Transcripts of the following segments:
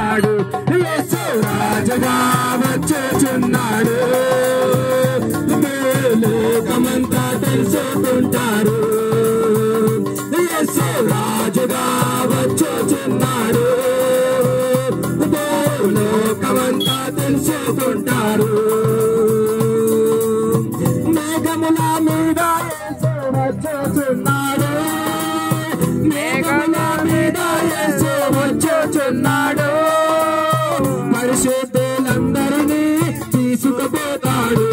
వచ్చుచున్నాడు యేసు రాజుగా వచ్చుచున్నాడు లోకమంతా తెలుసుకుంటారు యేసు రాజుగా వచ్చుచున్నాడు లోకమంతా తెలుసుకుంటారు మేఘముల మీద యేసు వచ్చుచున్నాడు మేఘముల మీద యేసు వచ్చుచున్నాడు పరిశుద్ధులందరినీ తీసుకుపోతాడు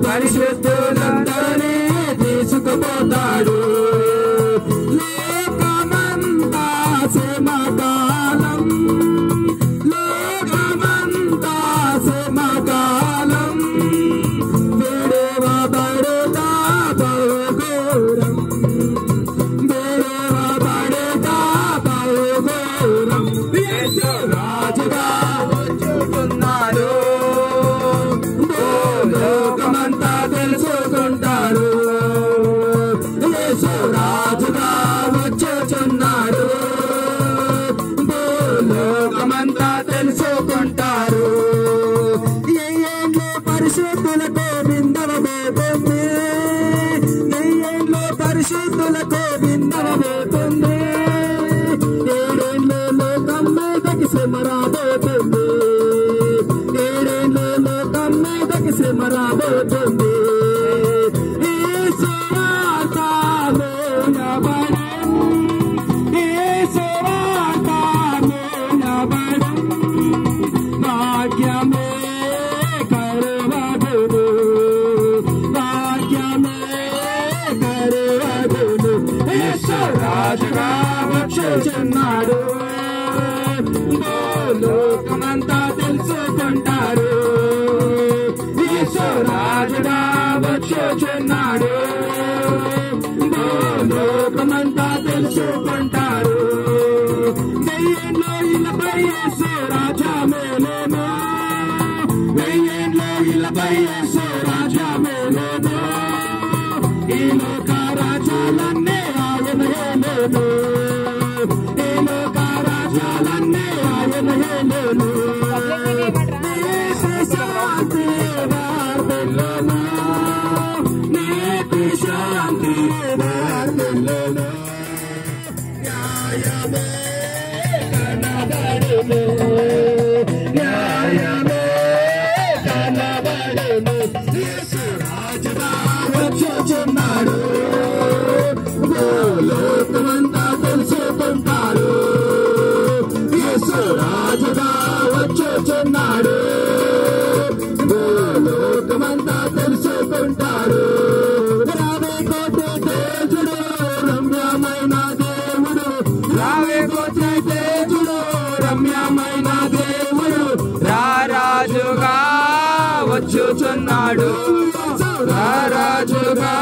పరిశుద్ధులందరినీ తీసుకుపోతాడు లోకమంతా సమకాలం లోకమంతా సమకాలం విడవబడుతా బహుఘోరం విడవబడుతా బహుఘోరం యేసు రాజుగా వచ్చుచున్నాడు లోకమంతా తెలుసుకుంటారు యేసు రాజుగా వచ్చుచున్నాడు లోకమంతా తెలుసుకుంటారు ఏళ్ళు పరిశుద్ధులకు బిందవబోతుంది ఏళ్ళు పరిశుద్ధులకు బిందవబోతుంది ఏడేళ్ళు లోకం మీదకి శ్రమరాబోతుంది ఏడేళ్ళు లోకం మీదకి శ్రమరాబోతుంది భాగ్యమే కరువగును భాగ్యమే కరువగును యేసు రాజుగా వచ్చుచున్నాడు లోకమంతా తెలుసుకుంటారు యేసు రాజుగా వచ్చుచున్నాడు లోకమంతా తెలుసుకుంటారు వెయ్యేళ్ళలో ఇళ్ళపై యేసు రాజా మేలేమో వెయ్యేళ్ళలో ఇళ్ళపై యేసు రాజా మేలేమో ఈ లోక రాజ్యాలన్నీ ఆయన ఏలేను ఈ లోక రాజ్యాలన్నీ ఆయన ఏలేను శాంతి వార్తలను నీతి శాంతి వార్తలను న్యాయమే కనబడును న్యాయమే కనబడును యేసు రాజుగా వచ్చుచున్నాడు లోకమంతా తెలుసుకుంటారు యేసు రాజుగా వచ్చుచున్నాడు లోకమంతా తెలుసుకుంటారు రావే కోటే తేజుడు రమ్యమైన దేవుడు రావే కోటే తేజుడు రమ్యమైన దేవుడు రారాజుగా వచ్చుచున్నాడు రారాజుగా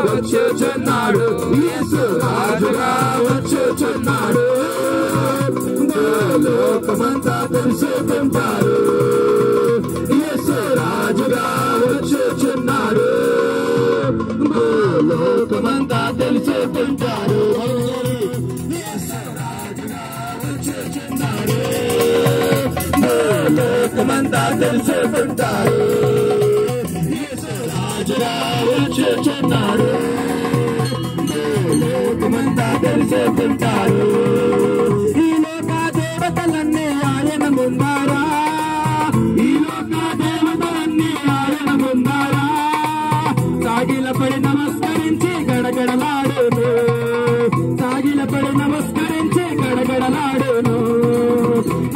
వచ్చుచున్నాడు యేసు రాజుగా వచ్చుచున్నాడు లోకమంతా తెలుసుకుంటారు యేసు రాజుగా వచ్చుచున్నాడు లోకమంతా తెలుసుకుంటారు యేసు రాజుగా వచ్చుచున్నాడు లోకమంతా తెలుసుకుంటారు యేసు రాజుగా వచ్చుచున్నాడు లోకమంతా తెలుసుకుంటారు ఈ లోక దేవతలన్నీ ఆయన ముందారా ఈ లోక దేవతలన్నీ ఆయన ముందారా సాగిలపడి నమస్కరించి గడగడలాడును సాగిలపడి నమస్కరించి గడగడలాడును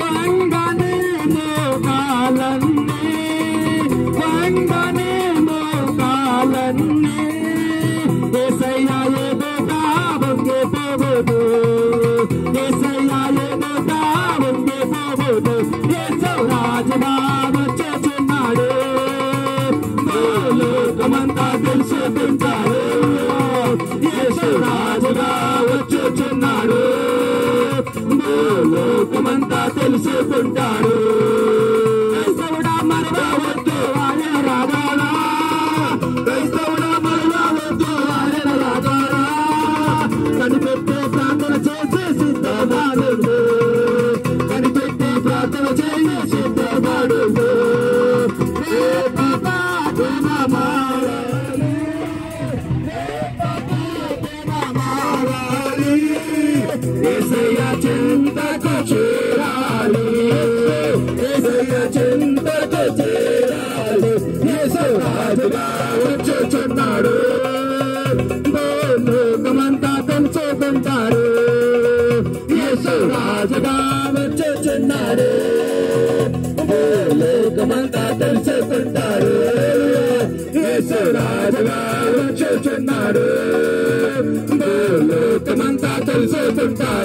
వంగనే మోకాలన్నీ వంగనే మోకాలన్నీ యేసయ్యా ఏదోగా వంగే పోవదు యేసయ్యా ఏదోగా వంగే పోవదు యేసు రాజుగా వచ్చుచున్నాడు లోకమంతా తెలుసుకుంటారు యేసు రాజుగా వచ్చుచున్నాడు లోకమంతా తెలుసుకుంటాడు క్రైస్తవుడా మరవద్దు ఆయన రావాలా క్రైస్తవుడా మరవద్దు ఆయన రావాలా కనిపెట్టే ప్రార్థన చేసే సిద్ధమానందు యేసయ్య చింతకు చేరాలి యేసయ్య చింతకు చేరాలి యేసు రాజుగా వచ్చుచున్నాడు లోకమంతా తెలుసుకుంటారు యేసు రాజుగా వచ్చుచున్నాడు లోకమంతా తెలుసుకుంటారు యేసు రాజుగా వచ్చుచున్నాడు లోకమంతా తెలుసుకుంటారు